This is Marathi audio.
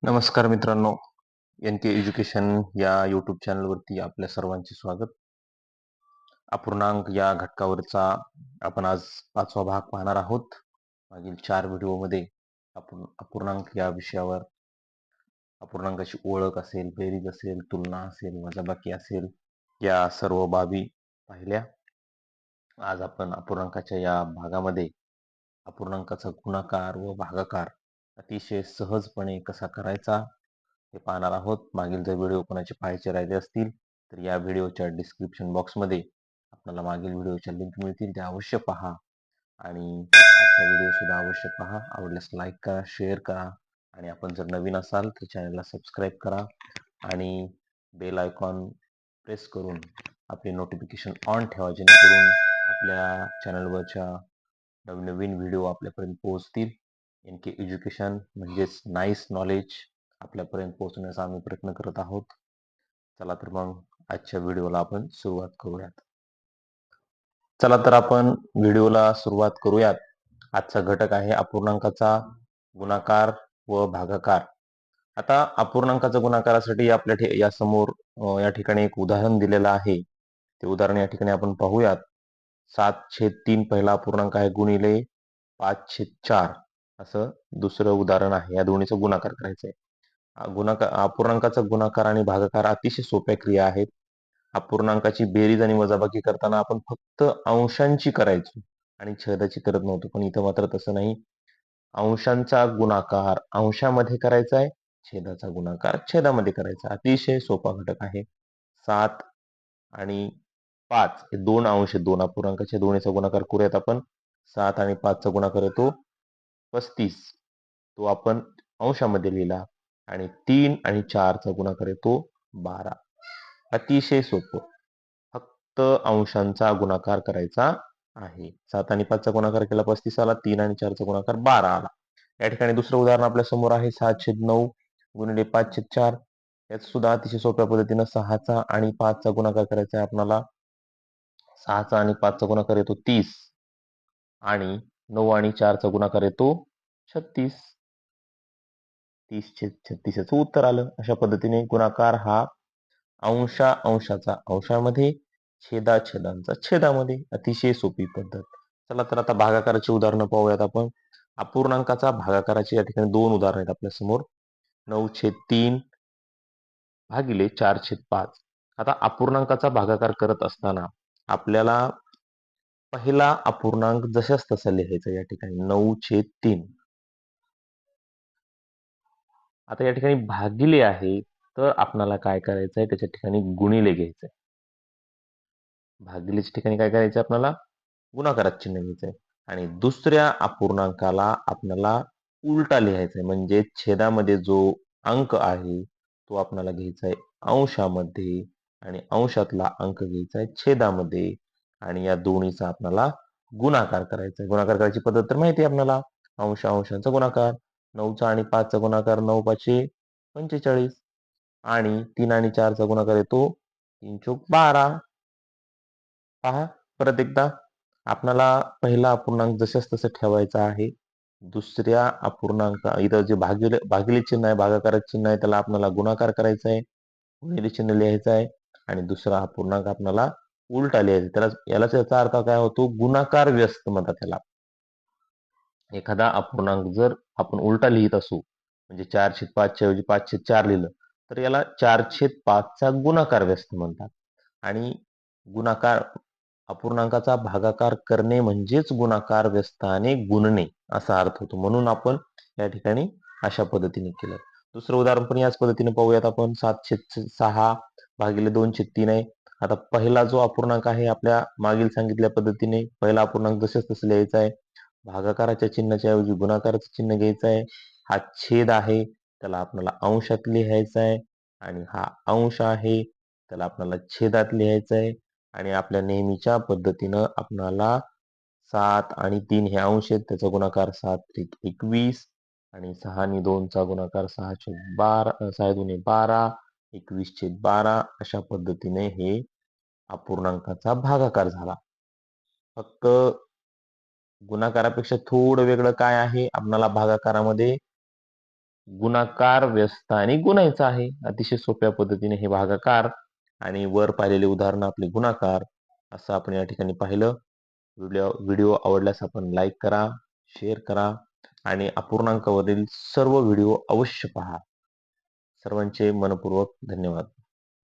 नमस्कार मित्रांनो, एन के एज्युकेशन या यूट्यूब चॅनलवरती आपल्या सर्वांचे स्वागत. अपूर्णांक या घटकावरचा आपण आज 5वा भाग पाहणार आहोत. मागील 4 व्हिडिओमध्ये आपण अपूर्णांक या विषयावर अपूर्णांकाची ओळख असेल, बेरीज असेल, तुलना असेल, वजाबाकी असेल, या सर्व बाबी पाहिल्या. आज आपण अपूर्णांकाच्या या भागामध्ये अपूर्णांकाचा गुणाकार व भागाकार अतिशय सहजपणे कसा करायचा हे पाहणार आहोत. मागील जर व्हिडिओ कोणाचे पाहायचे राहिले असतील तर या व्हिडिओच्या डिस्क्रिप्शन बॉक्समध्ये आपल्याला मागील व्हिडिओच्या लिंक मिळतील, त्या अवश्य पहा आणि आजचा व्हिडिओ सुद्धा अवश्य पहा. आवडल्यास लाईक करा, शेअर करा आणि आपण जर नवीन असाल तर चॅनलला सबस्क्राईब करा आणि बेल आयकॉन प्रेस करून आपले नोटिफिकेशन ऑन ठेवा, जेणेकरून आपल्या चॅनलवरच्या नवनवीन व्हिडिओ आपल्यापर्यंत पोहोचतील. एन के एज्युकेशन म्हणजेच नाईस नॉलेज आपल्यापर्यंत पोहोचण्याचा आम्ही प्रयत्न करत आहोत. चला तर मग आजच्या व्हिडिओला आपण सुरुवात करूयात. चला तर आपण व्हिडिओला सुरुवात करूयात. आजचा घटक आहे अपूर्णांकाचा गुणाकार व भागाकार. आता अपूर्णांकाचा गुणाकारासाठी आपल्या या समोर या ठिकाणी एक उदाहरण दिलेलं आहे. ते उदाहरण या ठिकाणी आपण पाहूयात. 7/3 पहिला अपूर्णांक आहे गुणिले 5/4 असं दुसरं उदाहरण आहे. या दोन्हीचा गुणाकार करायचा आहे. अपूर्णांकाचा गुणाकार आणि भागाकार अतिशय सोप्या क्रिया आहेत. अपूर्णांकाची बेरीज आणि वजाबाकी करताना आपण फक्त अंशांची करायचो आणि छेदाची करत नव्हतो, पण इथं मात्र तसं नाही. अंशांचा गुणाकार अंशामध्ये करायचा आहे, छेदाचा गुणाकार छेदामध्ये करायचा. अतिशय सोपा घटक आहे. 7 आणि 5 हे दोन अंश, दोन अपूर्णांकाच्या दोन्हीचा गुणाकार करूयात आपण. 7 आणि 5 चा गुणाकार येतो 35, तो आपण अंशामध्ये लिहिला आणि 3 आणि 4 चा गुणाकार येतो 12. अतिशय सोपं, फक्त अंशांचा गुणाकार करायचा आहे. 7 आणि 5 चा गुणाकार केला 35 आला, 3 आणि 4 चा गुणाकार 12 आला. या ठिकाणी दुसरं उदाहरण आपल्या समोर आहे. 7/9 गुणिले 5/4. यात सुद्धा अतिशय सोप्या पद्धतीनं 6चा आणि 5चा गुणाकार करायचा आहे आपल्याला. 6चा आणि 5चा गुणाकार येतो 30 आणि 9 आणि 4चा गुणाकार येतो 36. 30/36 याचं उत्तर आलं. अशा पद्धतीने गुणाकार हा अंशाचा अंशामध्ये, छेदांचा छेदामध्ये. अतिशय सोपी पद्धत. चला तर आता भागाकाराची उदाहरणं पाहूयात आपण. अपूर्णांकाचा भागाकाराची या ठिकाणी दोन उदाहरण आहेत आपल्या समोर. 9/3 भागिले 4/5. आता अपूर्णांकाचा भागाकार करत असताना आपल्याला पहिला अपूर्णांक जशाच तसा लिहायचा. या ठिकाणी 9/3. आता या ठिकाणी भागिले आहे तर आपल्याला काय करायचं आहे, त्याच्या ठिकाणी गुणिले घ्यायचंय. भागिलेच्या ठिकाणी काय करायचं आपल्याला, गुणाकारात चिन्ह घ्यायचंय आणि दुसऱ्या अपूर्णांकाला आपल्याला उलटा लिहायचा आहे. म्हणजे छेदामध्ये जो अंक आहे तो आपल्याला घ्यायचा आहे अंशामध्ये आणि अंशातला अंक घ्यायचा आहे छेदामध्ये आणि या दोन्हीचा आपल्याला गुणाकार करायचा आहे. गुणाकार करायची पद्धत तर माहिती आहे आपल्याला. अंशांचा गुणाकार. 9चा आणि 5चा गुणाकार 9×5=45 आणि 3 आणि 4चा गुणाकार येतो 3×12. पहा परत एकदा, आपल्याला पहिला अपूर्णांक जशाच तसं ठेवायचा आहे. दुसऱ्या अपूर्णांक इथं जे भागिले चिन्ह आहे, भागाकाराचे चिन्ह आहे, त्याला आपल्याला गुणाकार करायचा आहे, गुणिले चिन्ह लिहायचं आहे आणि दुसरा अपूर्णांक आपल्याला उलटा लिहायचा. यालाच याचा अर्थ काय होतो, गुणाकार व्यस्त म्हणतात त्याला. एखादा अपूर्णांक जर आपण उलटा लिहित असू, म्हणजे 4/5 ऐवजी 5/4 लिहिलं तर याला 4/5चा गुणाकार व्यस्त म्हणतात. आणि गुणाकार अपूर्णांकाचा भागाकार करणे म्हणजेच गुणाकार व्यस्ताने गुणणे असा अर्थ होतो. म्हणून आपण या ठिकाणी अशा पद्धतीने केलं. दुसरं उदाहरण पण याच पद्धतीने पाहूयात आपण. 7/6 भागिले 2/3 आहे. आता पहिला जो अपूर्णांक आहे आपल्या मागील सांगितल्या पद्धतीने पहिला अपूर्णांक जसंच तसं लिहायचा आहे. भागाकाराच्या चिन्हाच्या ऐवजी गुणाकाराचं चिन्ह घ्यायचं आहे. हा छेद आहे त्याला आपल्याला अंशात लिहायचा आहे आणि हा अंश आहे त्याला आपल्याला छेदात लिहायचं आहे आणि आपल्या नेहमीच्या पद्धतीनं आपल्याला 7 आणि 3 हे अंश आहेत, त्याचा गुणाकार 7×21 आणि 6 आणि 2 चा गुणाकार 6×12 6×12 21/12 अशा पद्धतीने हे अपूर्णांकाचा भागाकार झाला. फक्त गुणाकारापेक्षा थोडं वेगळं काय आहे, आपल्याला भागाकारामध्ये गुणाकार, व्यस्त आणि गुणायचा आहे. अतिशय सोप्या पद्धतीने हे भागाकार आणि वर पाहिलेले उदाहरण आपले गुणाकार असं आपण या ठिकाणी पाहिलं. व्हिडिओ आवडल्यास आपण लाईक करा, शेअर करा आणि अपूर्णांकावरील सर्व व्हिडिओ अवश्य पहा. सर्वांचे मनपूर्वक धन्यवाद.